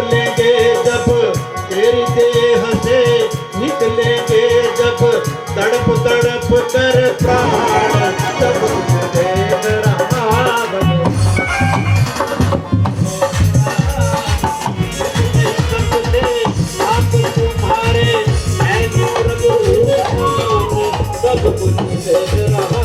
निकलेंगे जब तेरी देह से, निकलेंगे जब तड़प तड़प कर प्राण, तब तुझे रहा भगवान। आप तुम्हारे मैं सब कुछ रहा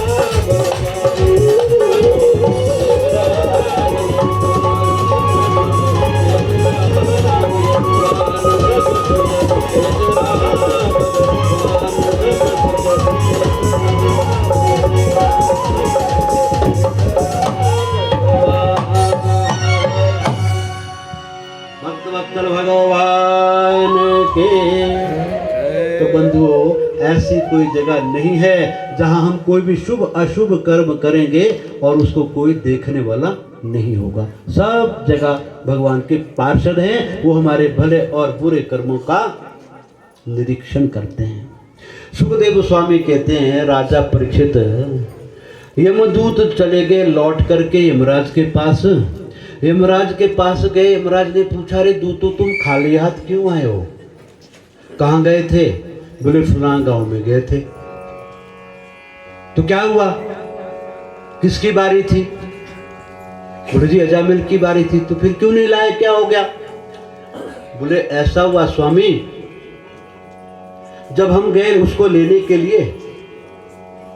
भक्तवत्सल भगवान के। तो बंधुओं, ऐसी कोई जगह नहीं है जहां हम कोई भी शुभ अशुभ कर्म करेंगे और उसको कोई देखने वाला नहीं होगा। सब जगह भगवान के पार्षद हैं, वो हमारे भले और बुरे कर्मों का निरीक्षण करते हैं। सुखदेव स्वामी कहते हैं, राजा परीक्षित, यमदूत चले गए लौट करके यमराज के पास। यमराज के पास गए, यमराज ने पूछा, रे दूतो तुम खाली हाथ क्यों आए हो? कहाँ गए थे? बोले फलां गांव में गए थे। तो क्या हुआ? किसकी बारी थी? बोले जी अजामिल की बारी थी। तो फिर क्यों नहीं लाए, क्या हो गया? बोले ऐसा हुआ स्वामी, जब हम गए उसको लेने के लिए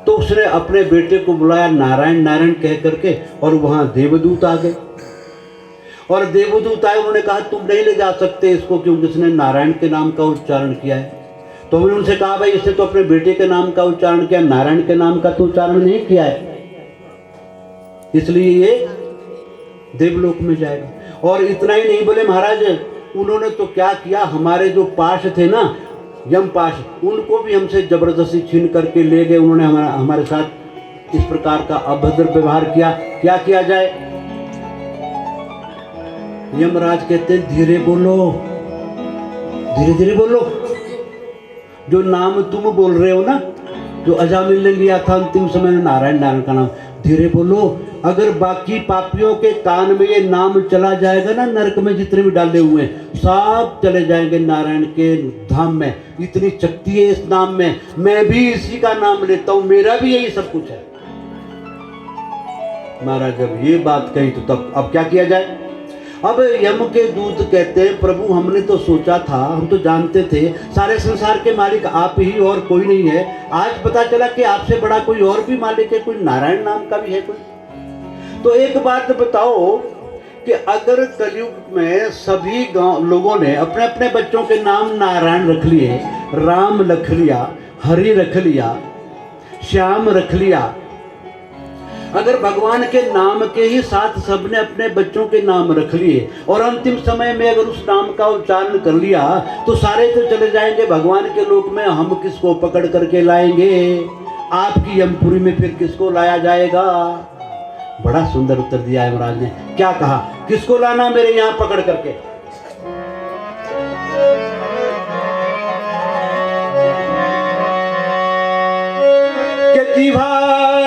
तो उसने अपने बेटे को बुलाया नारायण नारायण कह करके, और वहां देवदूत आ गए। और देवदूत आए, उन्होंने कहा तुम नहीं ले जा सकते इसको, क्योंकि इसने नारायण के नाम का उच्चारण किया है। तो उन्होंने उनसे कहा, भाई इसने तो अपने बेटे के नाम का उच्चारण किया, नारायण के नाम का तो उच्चारण नहीं किया है, इसलिए ये देवलोक में जाएगा। और इतना ही नहीं, बोले महाराज उन्होंने तो क्या किया, हमारे जो पाश थे ना, यम पाश, उनको भी हमसे जबरदस्ती छीन करके ले गए। उन्होंने हमारे साथ इस प्रकार का अभद्र व्यवहार किया। क्या किया जाए? यमराज कहते हैं धीरे बोलो, धीरे धीरे बोलो। जो नाम तुम बोल रहे हो ना, जो अजामिल ने लिया था अंतिम समय में नारायण नारायण का नाम, धीरे बोलो। अगर बाकी पापियों के कान में ये नाम चला जाएगा ना, नरक में जितने भी डाले हुए हैं सब चले जाएंगे नारायण के धाम में। इतनी शक्ति है इस नाम में, मैं भी इसी का नाम लेता हूं, मेरा भी यही सब कुछ है। महाराज जब ये बात कही तो तब अब क्या किया जाए? अब यम के दूत कहते हैं, प्रभु हमने तो सोचा था, हम तो जानते थे सारे संसार के मालिक आप ही और कोई नहीं है। आज पता चला कि आपसे बड़ा कोई और भी मालिक है, कोई नारायण नाम का भी है कोई। तो एक बात बताओ कि अगर कलयुग में सभी लोगों ने अपने अपने बच्चों के नाम नारायण रख लिए, राम रख लिया, हरि रख लिया, श्याम रख लिया, अगर भगवान के नाम के ही साथ सबने अपने बच्चों के नाम रख लिए और अंतिम समय में अगर उस नाम का उच्चारण कर लिया तो सारे तो चले जाएंगे भगवान के लोक में, हम किसको पकड़ करके लाएंगे? आपकी यमपुरी में फिर किसको लाया जाएगा? बड़ा सुंदर उत्तर दिया है महाराज ने। क्या कहा? किसको लाना मेरे यहाँ पकड़ करके? के जीवा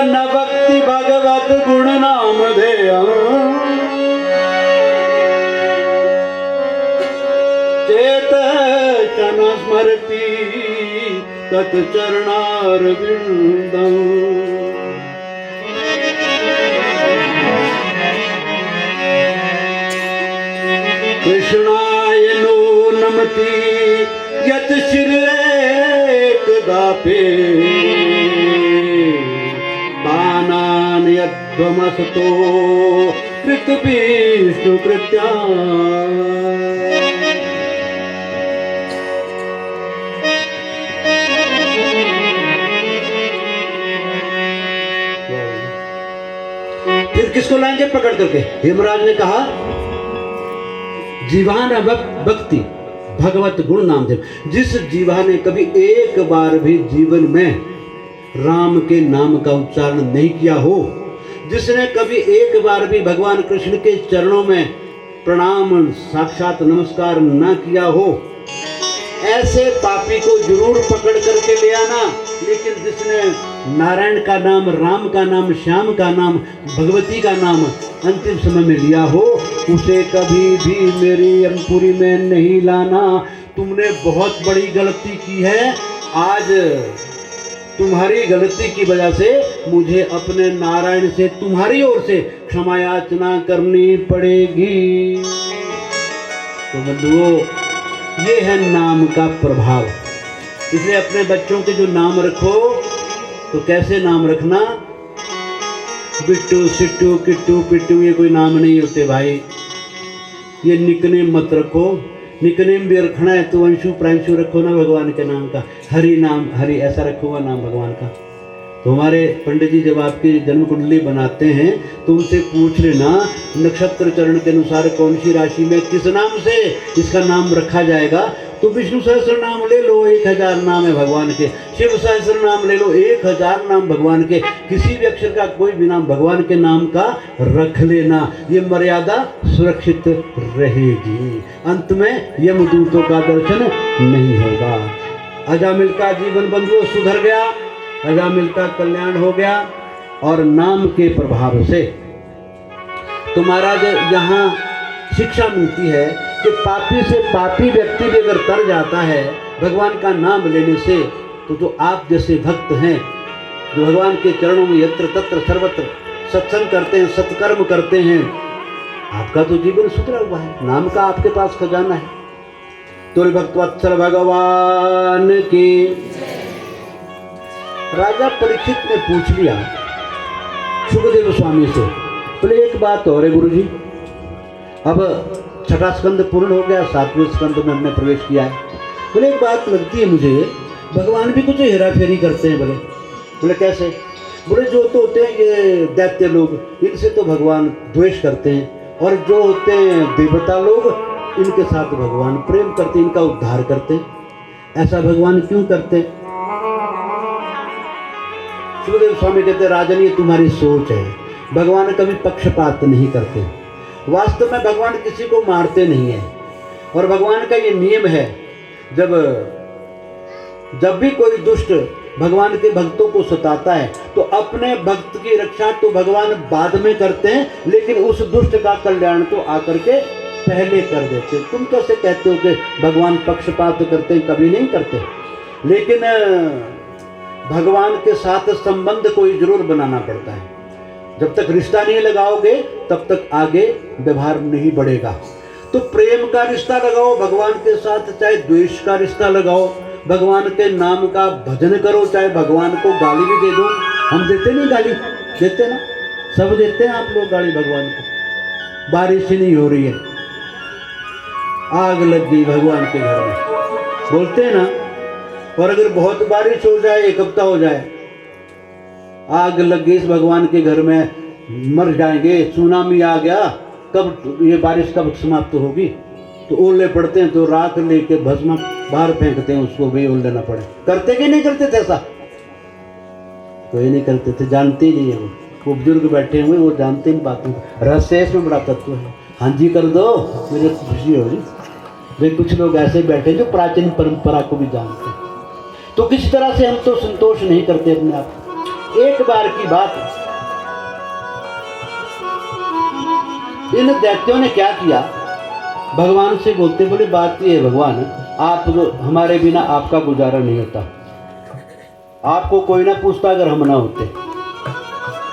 न भक्ति भगवत गुण नाम धेय, चेतन स्मरति तत् चरणारविंदम। कृष्णाय नो नमति यत् शिरेकदापे, दानान् यद्वमसतो कृतविष्णु कृत्या। फिर किसको लाएंगे पकड़ करके? हेमराज ने कहा जीवान भक्ति भगवत गुण नाम देव। जिस जीवा ने कभी एक बार भी जीवन में राम के नाम का उच्चारण नहीं किया हो, जिसने कभी एक बार भी भगवान कृष्ण के चरणों में प्रणाम साक्षात नमस्कार न किया हो, ऐसे पापी को जरूर पकड़ करके ले आना। लेकिन जिसने नारायण का नाम, राम का नाम, श्याम का नाम, भगवती का नाम अंतिम समय में लिया हो, उसे कभी भी मेरी यमपुरी में नहीं लाना। तुमने बहुत बड़ी गलती की है। आज तुम्हारी गलती की वजह से मुझे अपने नारायण से तुम्हारी ओर से क्षमा याचना करनी पड़ेगी। तो बंधुओं, ये है नाम का प्रभाव। इसलिए अपने बच्चों के जो नाम रखो तो कैसे नाम रखना? बिट्टू, सिट्टू, किट्टू, पिट्टू ये कोई नाम नहीं होते भाई। ये निकनेम मत रखो। निकनेम भी रखना है तो अंशु प्रांशु रखो ना भगवान के नाम का। हरि नाम, हरि ऐसा रखो हुआ नाम भगवान का। तो हमारे पंडित जी जब आपकी जन्म कुंडली बनाते हैं तो उनसे पूछ लेना नक्षत्र चरण के अनुसार कौन सी राशि में किस नाम से इसका नाम रखा जाएगा। तो विष्णु सहस्त्र नाम ले लो, 1000 नाम है भगवान के। शिव सहस्त्र नाम ले लो, 1000 नाम भगवान के। किसी भी अक्षर का कोई भी नाम भगवान के नाम का रख लेना, ये मर्यादा सुरक्षित रहेगी। अंत में यमदूतों का दर्शन नहीं होगा। अजामिल का जीवन बंधुओं सुधर गया, अजामिल का कल्याण हो गया। और नाम के प्रभाव से तो महाराज यहाँ शिक्षा मिलती है कि पापी से पापी व्यक्ति भी अगर तर जाता है भगवान का नाम लेने से, तो जो आप जैसे भक्त हैं जो भगवान के चरणों में यत्र तत्र सर्वत्र सत्संग करते हैं, सत्कर्म करते हैं, आपका तो जीवन सुधरा हुआ है। नाम का आपके पास खजाना है। तो भक्तवत्सल भगवान की। राजा परीक्षित ने पूछ लिया सुखदेव स्वामी से, बोले एक बात और है गुरुजी, अब 6वां स्कंद पूर्ण हो गया, 7वें स्कंद में हमने प्रवेश किया है। बोले एक बात लगती है मुझे, भगवान भी कुछ हेरा फेरी करते हैं। बोले कैसे? बोले जो तो होते हैं ये दैत्य लोग, इनसे तो भगवान द्वेष करते हैं, और जो होते हैं देवता लोग, इनके साथ भगवान प्रेम करते हैं, इनका उद्धार करते हैं। ऐसा भगवान क्यों करते हैं? सुखदेव स्वामी कहते राजन ये तुम्हारी सोच है, भगवान कभी पक्षपात नहीं करते। वास्तव में भगवान किसी को मारते नहीं है, और भगवान का ये नियम है, जब भी कोई दुष्ट भगवान के भक्तों को सताता है तो अपने भक्त की रक्षा तो भगवान बाद में करते हैं, लेकिन उस दुष्ट का कल्याण तो आकर के पहले कर देते। तुम कैसे कहते हो कि भगवान पक्षपात करते हैं? कभी नहीं करते। लेकिन भगवान के साथ संबंध कोई जरूर बनाना पड़ता है। जब तक रिश्ता नहीं लगाओगे तब तक आगे व्यवहार नहीं बढ़ेगा। तो प्रेम का रिश्ता लगाओ भगवान के साथ, चाहे द्वेष का रिश्ता लगाओ, भगवान के नाम का भजन करो, चाहे भगवान को गाली भी दे दो। हम देते नहीं गाली? देते ना, सब देते हैं आप लोग गाली भगवान को। बारिश ही नहीं हो रही है, आग लग गई भगवान के घर में, बोलते हैं ना। और अगर बहुत बारिश हो जाए, 1 हफ्ता हो जाए, आग लग गई इस भगवान के घर में, मर जाएंगे, सुनामी आ गया, कब ये बारिश कब समाप्त होगी? तो ओले पड़ते हैं तो राख लेके भस्म बाहर फेंकते हैं, उसको भी ओल लेना पड़े। करते कि नहीं करते थे ऐसा? तो ये नहीं करते थे, जानते ही नहीं है वो बुजुर्ग बैठे हुए, वो जानते नहीं बातों को। रहस्य इसमें बड़ा तत्व है। हाँ जी कर दो, मुझे खुशी होगी। वे कुछ लोग ऐसे बैठे जो प्राचीन परंपरा को भी जानते हैं। तो किसी तरह से हम तो संतोष नहीं करते अपने आप। एक बार की बात, इन दैत्यों ने क्या किया, भगवान से बोलते, बोले बात ये है भगवान, आप हमारे बिना आपका गुजारा नहीं होता, आपको कोई ना पूछता अगर हम ना होते।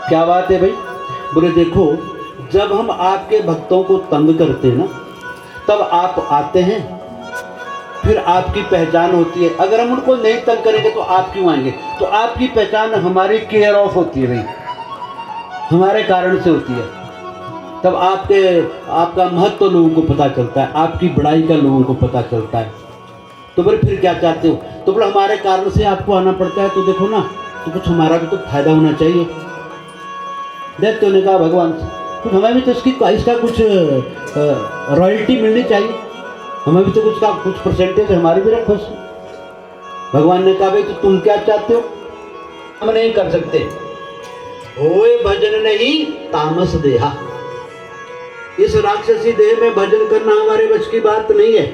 क्या बात है भाई? बोले देखो, जब हम आपके भक्तों को तंग करते हैं ना, तब आप आते हैं, फिर आपकी पहचान होती है। अगर हम उनको नहीं तंग करेंगे तो आप क्यों आएंगे? तो आपकी पहचान हमारी केयर ऑफ होती है भाई, हमारे कारण से होती है। तब आपका महत्व लोगों को पता चलता है, आपकी बड़ाई का लोगों को पता चलता है। तो बोले फिर क्या चाहते हो? तो बोले हमारे कारण से आपको आना पड़ता है, तो देखो ना, तो कुछ हमारा भी तो फायदा होना चाहिए। दैत्यों ने कहा भगवान से, कुछ हमें भी तो इसका कुछ रॉयल्टी मिलनी चाहिए, हमें भी तो कुछ परसेंटेज हमारी भी रखो। भगवान ने कहा भाई तो तुम क्या चाहते हो? हम नहीं कर सकते। होए भजन नहीं तामस देहा, इस राक्षसी देह में भजन करना हमारे बस की बात नहीं है।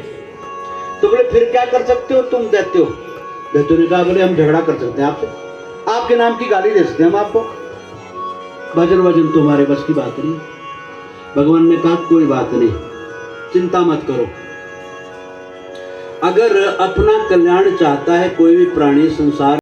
तो बोले फिर क्या कर सकते हो तुम दैत्यो? दैत्यो ने कहा बोले हम झगड़ा कर सकते हैं आपसे, आपके नाम की गाली दे सकते हैं हम आपको, भजन तो हमारे बस की बात नहीं। भगवान ने कहा कोई बात नहीं, चिंता मत करो। अगर अपना कल्याण चाहता है कोई भी प्राणी संसार